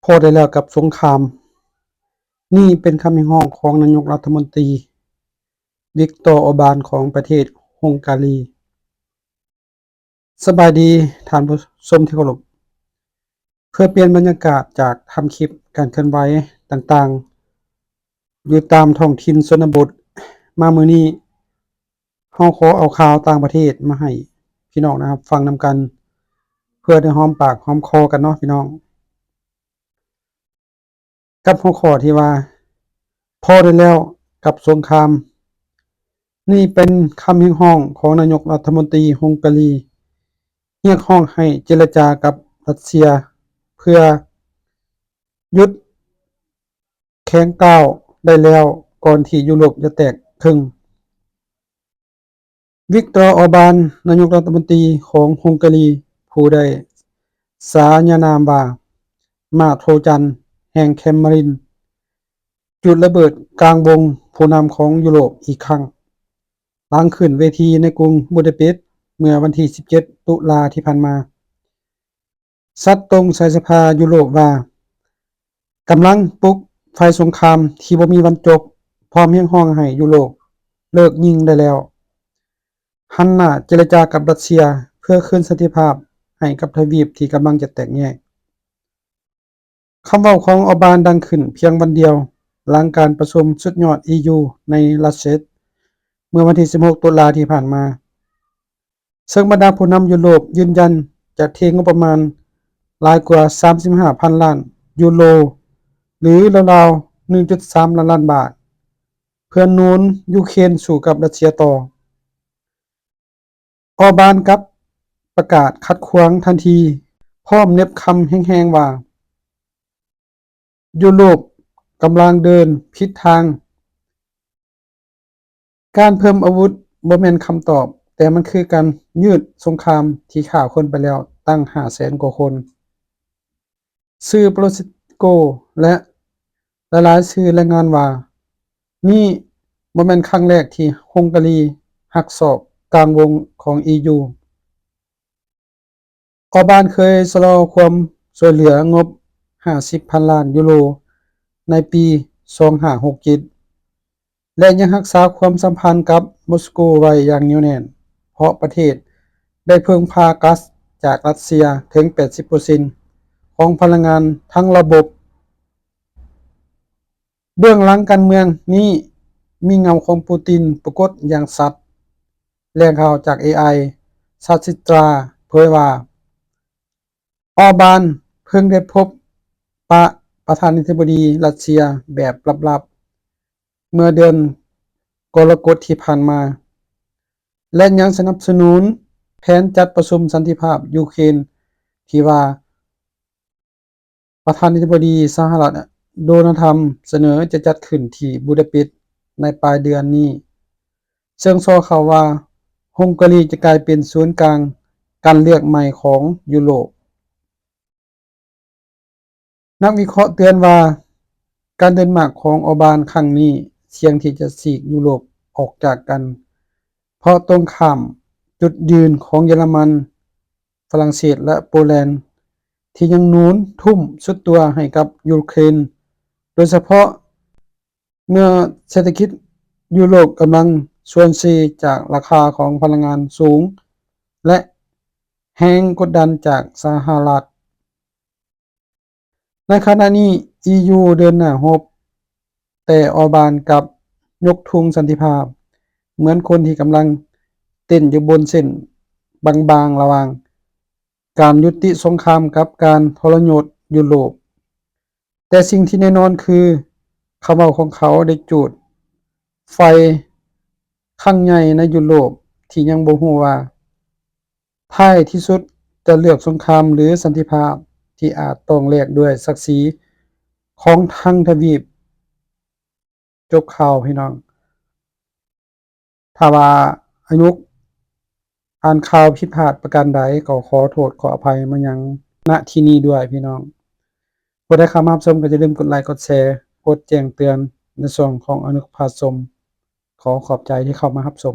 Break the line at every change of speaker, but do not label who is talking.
พอได้แล้วกับสงคราม นี่เป็นคำเรียกร้องของนายกรัฐมนตรีวิกตอร์ ออร์บานของประเทศฮังการีสบายดีท่านผู้ชมที่เคารพเพื่อเปลี่ยนบรรยากาศจากทำคลิปการเคลื่อนไหวต่างๆอยู่ตามท้องถิ่นชนบทมามื้อนี้เราขอเอาข่าวต่างประเทศมาให้พี่น้องนะครับฟังนำกันเพื่อได้หอมปากหอมคอกันเนาะพี่น้องกับหัวข้อที่ว่าพอได้แล้วกับสงครามนี่เป็นคำเรียกร้องของนายกรัฐมนตรีฮังการีเรียกร้องให้เจรจากับรัสเซียเพื่อหยุดแข็งก้าวได้แล้วก่อนที่ยุโรปจะแตกครึ่งวิกตอร์ ออร์บานนายกรัฐมนตรีของฮังการีผู้ได้สาญานามว่ามาโทจันแห่งแคมมารินจุดระเบิดกลางวงผู้นำของยุโรปอีกครั้งหลังขึ้นเวทีในกรุงบูดาเปสต์เมื่อวันที่17ตุลาที่ผ่านมาซัดตรงใส่สภายุโรปว่ากำลังปลุกไฟสงครามที่บ่มีวันจบพร้อมเรียกร้องให้ยุโรปเลิกยิงได้แล้วหันหน้าเจรจากับรัสเซียเพื่อคืนสันติภาพให้กับทวีปที่กำลังจะแตกแยกคำเว้าของออร์บานดังขึ้นเพียงวันเดียวหลังการประชุมสุดยอด EU ในรัสเซียเมื่อวันที่16ตุลาที่ผ่านมาซึ่งบรรดาผู้นำยุโรปยืนยันจะเทงบประมาณหลายกว่า 35,000 ล้านยูโรหรือราวๆ 1.3 ล้านบาทเพื่อหนุนยูเครนสู้กับรัสเซียต่อออร์บานกับประกาศขัดขวางทันทีพร้อมเน็บคำแห้งๆว่ายุโรปกำลังเดินผิดทางการเพิ่มอาวุธบ่แม่นคำตอบแต่มันคือการยืดสงครามที่ฆ่าคนไปแล้วตั้ง 500,000 กว่าคนสื่อ Politico และหลายๆสื่อรายงานว่านี่บ่แม่นครั้งแรกที่ฮังการีหักศอกกลางวงของ EU ออร์บานเคยชะลอความช่วยเหลืองบ 50,000 ล้านยูโรในปี 2567 และยังรักษาความสัมพันธ์กับมอสโกไว้อย่างเหนียวแน่นเพราะประเทศได้พึ่งพาก๊าซจากรัสเซียถึง 80% ของพลังงานทั้งระบบเบื้องหลังการเมืองนี้มีเงาของปูตินปรากฏอย่างชัดแหล่งข่าวจาก AI ซัตสิตราเผยว่าออร์บานเพิ่งได้พบประธานาธิบดีรัสเซียแบบลับๆเมื่อเดือนกรกฎาคมที่ผ่านมาและยังสนับสนุนแผนจัดประชุมสันติภาพยูเครนที่ว่าประธานาธิบดีสหรัฐโดนัลด์ทรัมป์เสนอจะจัดขึ้นที่บูดาเปสต์ในปลายเดือนนี้ซึ่งส่อข่าวว่าฮังการีจะกลายเป็นศูนย์กลางการเลือกใหม่ของยุโรปนักวิเคราะห์เตือนว่าการเดินหมากของออร์บานครั้งนี้เสี่ยงที่จะฉีกยุโรปออกจากกันเพราะตรงข้ามจุดยืนของเยอรมันฝรั่งเศสและโปแลนด์ที่ยังหนุนทุ่มสุดตัวให้กับยูเครนโดยเฉพาะเมื่อเศรษฐกิจยุโรปกำลังส่วนซีจากราคาของพลังงานสูงและแรงกดดันจากสหรัฐในขณะนี้ EU เดินหน้ารบแต่ออร์บานกลับยกธงสันติภาพเหมือนคนที่กำลังเต้นอยู่บนเส้นบางๆระหว่างการยุติสงครามกับการทรยศยุโรปแต่สิ่งที่แน่นอนคือคำเว้าของเขาได้จุดไฟครั้งใหญ่ในยุโรปที่ยังบ่ฮู้ว่าท้ายที่สุดจะเลือกสงครามหรือสันติภาพที่อาจต้องแลกด้วยศักดิ์ศรีของทั้งทวีปจบข่าวพี่น้องถ้าว่าอายุอ่านข่าวผิดพลาดประการใดก็ขอโทษขออภัยมายังณที่นี้ด้วยพี่น้องผู้ใดเข้ามารับชมก็อย่าลืมกดไลค์กดแชร์กดแจ้งเตือนในส่วนของอนุภาพชมขอขอบใจที่เข้ามารับชม